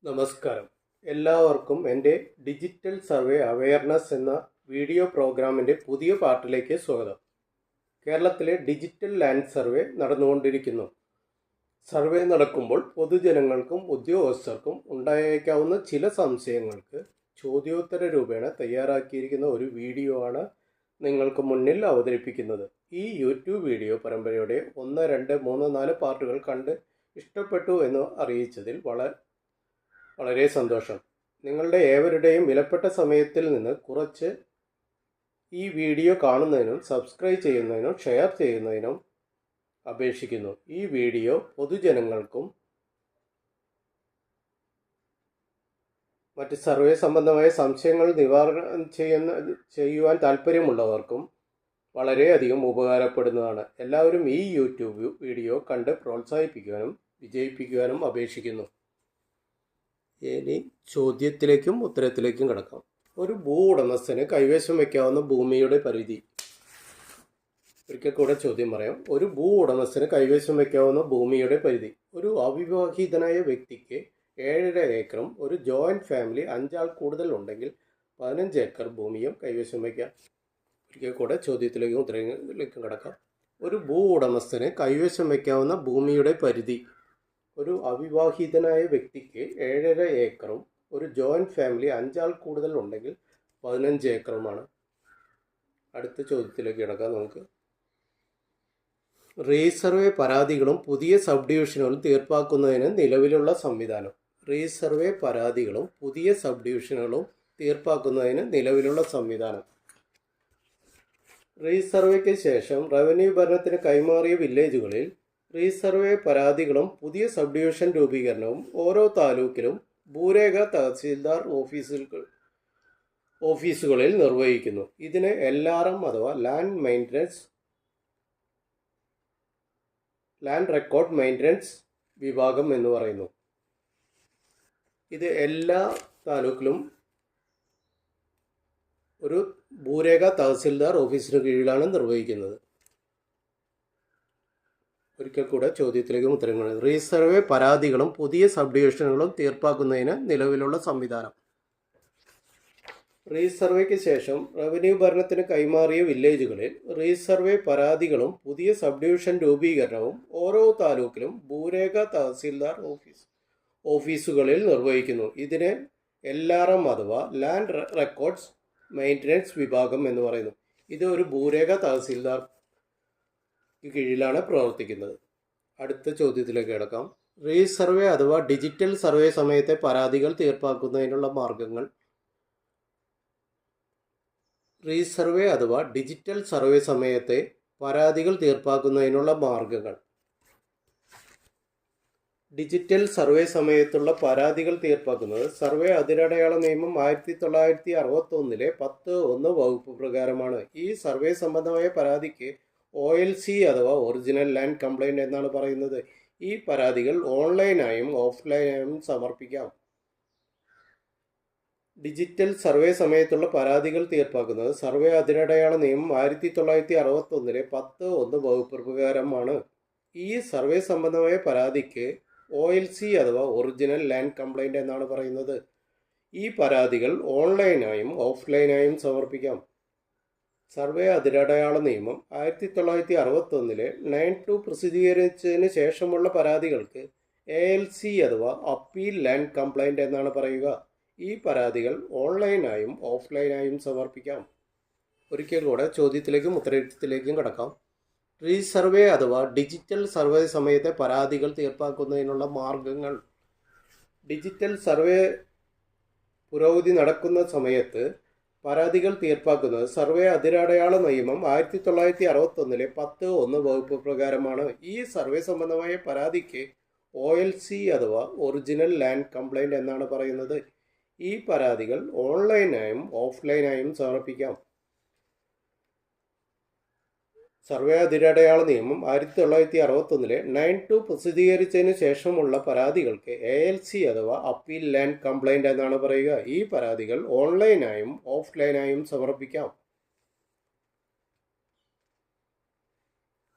നമസ്കാരം. എല്ലാവർക്കും എൻ്റെ ഡിജിറ്റൽ സർവേ അവയർനെസ് എന്ന വീഡിയോ പ്രോഗ്രാമിൻ്റെ പുതിയ പാർട്ടിലേക്ക് സ്വാഗതം. കേരളത്തിലെ ഡിജിറ്റൽ ലാൻഡ് സർവേ നടന്നുകൊണ്ടിരിക്കുന്നു. സർവേ നടക്കുമ്പോൾ പൊതുജനങ്ങൾക്കും ഉദ്യോഗസ്ഥർക്കും ഉണ്ടായേക്കാവുന്ന ചില സംശയങ്ങൾക്ക് ചോദ്യോത്തര രൂപേണ തയ്യാറാക്കിയിരിക്കുന്ന ഒരു വീഡിയോ ആണ് നിങ്ങൾക്ക് മുന്നിൽ അവതരിപ്പിക്കുന്നത്. ഈ യൂട്യൂബ് വീഡിയോ പരമ്പരയുടെ 1, 2, 3, 4 പാർട്ടുകൾ കണ്ട് ഇഷ്ടപ്പെട്ടു എന്ന് അറിയിച്ചതിൽ വളരെ സന്തോഷം. നിങ്ങളുടെ ഏവരുടെയും വിലപ്പെട്ട സമയത്തിൽ നിന്ന് കുറച്ച് ഈ വീഡിയോ കാണുന്നതിനും സബ്സ്ക്രൈബ് ചെയ്യുന്നതിനും ഷെയർ ചെയ്യുന്നതിനും അപേക്ഷിക്കുന്നു. ഈ വീഡിയോ പൊതുജനങ്ങൾക്കും മറ്റ് സർവേ സംബന്ധമായ സംശയങ്ങൾ നിവാരണം ചെയ്യുവാൻ താല്പര്യമുള്ളവർക്കും വളരെയധികം ഉപകാരപ്പെടുന്നതാണ്. എല്ലാവരും ഈ യൂട്യൂബ് വീഡിയോ കണ്ട് പ്രോത്സാഹിപ്പിക്കുവാനും വിജയിപ്പിക്കുവാനും അപേക്ഷിക്കുന്നു. ഇനി ചോദ്യത്തിലേക്കും ഉത്തരത്തിലേക്കും കിടക്കാം. ഒരു ഭൂ ഉടമസ്ഥന് കൈവശം വയ്ക്കാവുന്ന ഭൂമിയുടെ പരിധി. ഒരിക്കൽ കൂടെ ചോദ്യം പറയാം. ഒരു ഭൂ ഉടമസ്ഥന് കൈവശം വയ്ക്കാവുന്ന ഭൂമിയുടെ പരിധി. ഒരു അവിവാഹിതനായ വ്യക്തിക്ക് 7.5 ഏക്കറും ഒരു ജോയിന്റ് ഫാമിലി 5 ആൾ കൂടുതൽ ഉണ്ടെങ്കിൽ 15 ഏക്കർ ഭൂമിയും കൈവശം വയ്ക്കാം. ഒരിക്കൽ കൂടെ ചോദ്യത്തിലേക്കും ഉത്തരത്തിലേക്കും കിടക്കാം. ഒരു ഭൂ ഉടമസ്ഥന് കൈവശം വയ്ക്കാവുന്ന ഭൂമിയുടെ പരിധി. ഒരു അവിവാഹിതനായ വ്യക്തിക്ക് 7.5 ഏക്കറും ഒരു ജോയിന്റ് ഫാമിലി 5 ആൾ കൂടുതൽ ഉണ്ടെങ്കിൽ 15 ഏക്കറുമാണ്. അടുത്ത ചോദ്യത്തിലേക്ക് കിടക്കാം നമുക്ക്. റീസർവേ പരാതികളും പുതിയ സബ് ഡിവിഷനുകളും തീർപ്പാക്കുന്നതിന് നിലവിലുള്ള സംവിധാനം. റീസർവേ പരാതികളും പുതിയ സബ് ഡിവിഷനുകളും തീർപ്പാക്കുന്നതിന് നിലവിലുള്ള സംവിധാനം. റീസർവേക്ക് ശേഷം റവന്യൂ ഭരണത്തിന് കൈമാറിയ വില്ലേജുകളിൽ റീസർവേ പരാതികളും പുതിയ സബ് ഡിവിഷൻ രൂപീകരണവും ഓരോ താലൂക്കിലും ഭൂരേഖ തഹസീൽദാർ ഓഫീസുകളിൽ നിർവഹിക്കുന്നു. ഇതിന് LRM അഥവാ ലാൻഡ് റെക്കോർഡ് മെയിൻ്റനൻസ് വിഭാഗം എന്ന് പറയുന്നു. ഇത് എല്ലാ താലൂക്കിലും ഒരു ഭൂരേഖ തഹസീൽദാർ ഓഫീസിന് കീഴിലാണ് നിർവഹിക്കുന്നത്. ഒരിക്കൽ കൂടെ ചോദ്യത്തിലേക്കും ഉത്തരം. റീസർവേ പരാതികളും പുതിയ സബ് ഡിവിഷനുകളും തീർപ്പാക്കുന്നതിന് നിലവിലുള്ള സംവിധാനം. റീസർവേക്ക് ശേഷം റവന്യൂ ഭരണത്തിന് കൈമാറിയ വില്ലേജുകളിൽ റീസർവേ പരാതികളും പുതിയ സബ് ഡിവിഷൻ രൂപീകരണവും ഓരോ താലൂക്കിലും ഭൂരേഖ തഹസീൽദാർ ഓഫീസുകളിൽ നിർവഹിക്കുന്നു. ഇതിന് LRM അഥവാ ലാൻഡ് റെക്കോർഡ്സ് മെയിൻ്റനൻസ് വിഭാഗം എന്ന് പറയുന്നു. ഇത് ഒരു ഭൂരേഖ തഹസീൽദാർ കീഴിലാണ് പ്രവർത്തിക്കുന്നത്. അടുത്ത ചോദ്യത്തിലേക്ക് കിടക്കാം. റീസർവേ അഥവാ ഡിജിറ്റൽ സർവേ സമയത്തെ പരാതികൾ തീർപ്പാക്കുന്നതിനുള്ള മാർഗങ്ങൾ. റീസർവേ അഥവാ ഡിജിറ്റൽ സർവേ സമയത്തെ പരാതികൾ തീർപ്പാക്കുന്നതിനുള്ള മാർഗങ്ങൾ. ഡിജിറ്റൽ സർവേ സമയത്തുള്ള പരാതികൾ തീർപ്പാക്കുന്നത് സർവേ അതിരടയാള നിയമം 1961 10(1) വകുപ്പ് പ്രകാരമാണ്. ഈ സർവേ സംബന്ധമായ പരാതിക്ക് OLC അഥവാ ഒറിജിനൽ ലാൻഡ് കംപ്ലൈൻറ്റ് എന്നാണ് പറയുന്നത്. ഈ പരാതികൾ ഓൺലൈനായും ഓഫ്ലൈനായും സമർപ്പിക്കാം. ഡിജിറ്റൽ സർവേ സമയത്തുള്ള പരാതികൾ തീർപ്പാക്കുന്നത് സർവേ അതിരടയാള നിയമം 1961 10(1) വകുപ്പ് പ്രകാരമാണ്. ഈ സർവേ സംബന്ധമായ പരാതിക്ക് OLC അഥവാ ഒറിജിനൽ ലാൻഡ് കംപ്ലൈൻറ്റ് എന്നാണ് പറയുന്നത്. ഈ പരാതികൾ ഓൺലൈനായും ഓഫ്ലൈനായും സമർപ്പിക്കാം. സർവേ അതിരടയാള നിയമം 1961 9(2) പ്രസിദ്ധീകരിച്ചതിന് ശേഷമുള്ള പരാതികൾക്ക് ALC അഥവാ അപ്പീൽ ലാൻഡ് കംപ്ലൈൻറ്റ് എന്നാണ് പറയുക. ഈ പരാതികൾ ഓൺലൈനായും ഓഫ്ലൈനായും സമർപ്പിക്കാം. ഒരിക്കൽ കൂടെ ചോദ്യത്തിലേക്കും ഉത്തരത്തിലേക്കും കടക്കാം. റീസർവേ അഥവാ ഡിജിറ്റൽ സർവേ സമയത്തെ പരാതികൾ തീർപ്പാക്കുന്നതിനുള്ള മാർഗങ്ങൾ. ഡിജിറ്റൽ സർവേ പുരോഗതി നടക്കുന്ന സമയത്ത് പരാതികൾ തീർപ്പാക്കുന്നത് സർവേ അതിരടയാള നിയമം 1961 10(1) വകുപ്പ് പ്രകാരമാണ്. ഈ സർവേ സംബന്ധമായ പരാതിക്ക് OLC അഥവാ ഒറിജിനൽ ലാൻഡ് കംപ്ലൈൻറ്റ് എന്നാണ് പറയുന്നത്. ഈ പരാതികൾ ഓൺലൈനായും ഓഫ്ലൈനായും സമർപ്പിക്കാം. സർവേ അതിരടയാള നിയമം 1961 9(2) പ്രസിദ്ധീകരിച്ചതിന് ശേഷമുള്ള പരാതികൾക്ക് ALC അഥവാ അപ്പീൽ ലാൻഡ് കംപ്ലൈൻറ്റ് എന്നാണ് പറയുക. ഈ പരാതികൾ ഓൺലൈനായും ഓഫ്ലൈനായും സമർപ്പിക്കാം.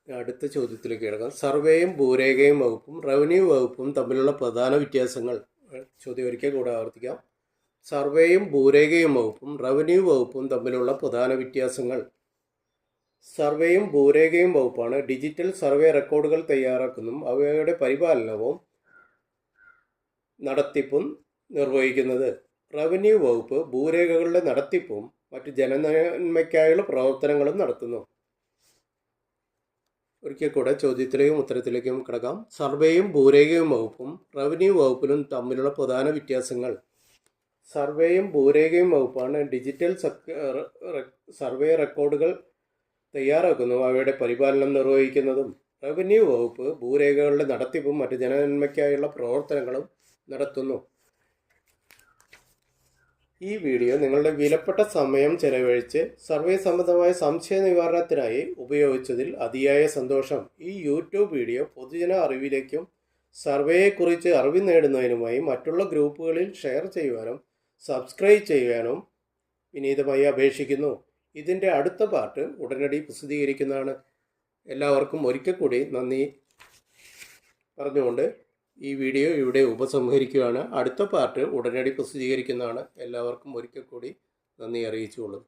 അടുത്ത ചോദ്യത്തിലേക്ക് കിടക്കാം. സർവേയും ഭൂരേഖയും വകുപ്പും റവന്യൂ വകുപ്പും തമ്മിലുള്ള പ്രധാന വ്യത്യാസങ്ങൾ. ചോദ്യം ഒരിക്കൽ കൂടെ ആവർത്തിക്കാം. സർവേയും ഭൂരേഖയും വകുപ്പും റവന്യൂ വകുപ്പും തമ്മിലുള്ള പ്രധാന വ്യത്യാസങ്ങൾ. സർവേയും ഭൂരേഖയും വകുപ്പാണ് ഡിജിറ്റൽ സർവേ റെക്കോർഡുകൾ തയ്യാറാക്കുന്നതും അവയുടെ പരിപാലനവും നടത്തിപ്പും നിർവഹിക്കുന്നത്. റവന്യൂ വകുപ്പ് ഭൂരേഖകളുടെ നടത്തിപ്പും മറ്റ് ജനനന്മയ്ക്കായുള്ള പ്രവർത്തനങ്ങളും നടത്തുന്നു. ഒരിക്കൽ കൂടെ ചോദ്യത്തിലേക്കും ഉത്തരത്തിലേക്കും കിടക്കാം. സർവേയും ഭൂരേഖയും വകുപ്പും റവന്യൂ വകുപ്പിലും തമ്മിലുള്ള പ്രധാന വ്യത്യാസങ്ങൾ. സർവേയും ഭൂരേഖയും വകുപ്പാണ് ഡിജിറ്റൽ സർവേ റെക്കോർഡുകൾ തയ്യാറാക്കുന്നതും അവയുടെ പരിപാലനം നിർവഹിക്കുന്നതും. റവന്യൂ വകുപ്പ് ഭൂരേഖകളുടെ നടത്തിപ്പും മറ്റ് ജനനന്മയ്ക്കായുള്ള പ്രവർത്തനങ്ങളും നടത്തുന്നു. ഈ വീഡിയോ നിങ്ങളുടെ വിലപ്പെട്ട സമയം ചെലവഴിച്ച് സർവേ സംബന്ധമായ സംശയ നിവാരണത്തിനായി ഉപയോഗിച്ചതിൽ അതിയായ സന്തോഷം. ഈ യൂട്യൂബ് വീഡിയോ പൊതുജന അറിവിലേക്കും സർവേയെക്കുറിച്ച് അറിവ് നേടുന്നതിനുമായി മറ്റുള്ള ഗ്രൂപ്പുകളിൽ ഷെയർ ചെയ്യുവാനും സബ്സ്ക്രൈബ് ചെയ്യുവാനും വിനീതമായി അപേക്ഷിക്കുന്നു. ഇതിൻ്റെ അടുത്ത പാർട്ട് ഉടനടി പ്രസിദ്ധീകരിക്കുന്നതാണ്. എല്ലാവർക്കും ഒരിക്കൽ കൂടി നന്ദി പറഞ്ഞുകൊണ്ട് ഈ വീഡിയോ ഇവിടെ ഉപസംഹരിക്കുകയാണ്. അടുത്ത പാർട്ട് ഉടനടി പ്രസിദ്ധീകരിക്കുന്നതാണ്. എല്ലാവർക്കും ഒരിക്കൽ കൂടി നന്ദി അറിയിച്ചുകൊള്ളുന്നു.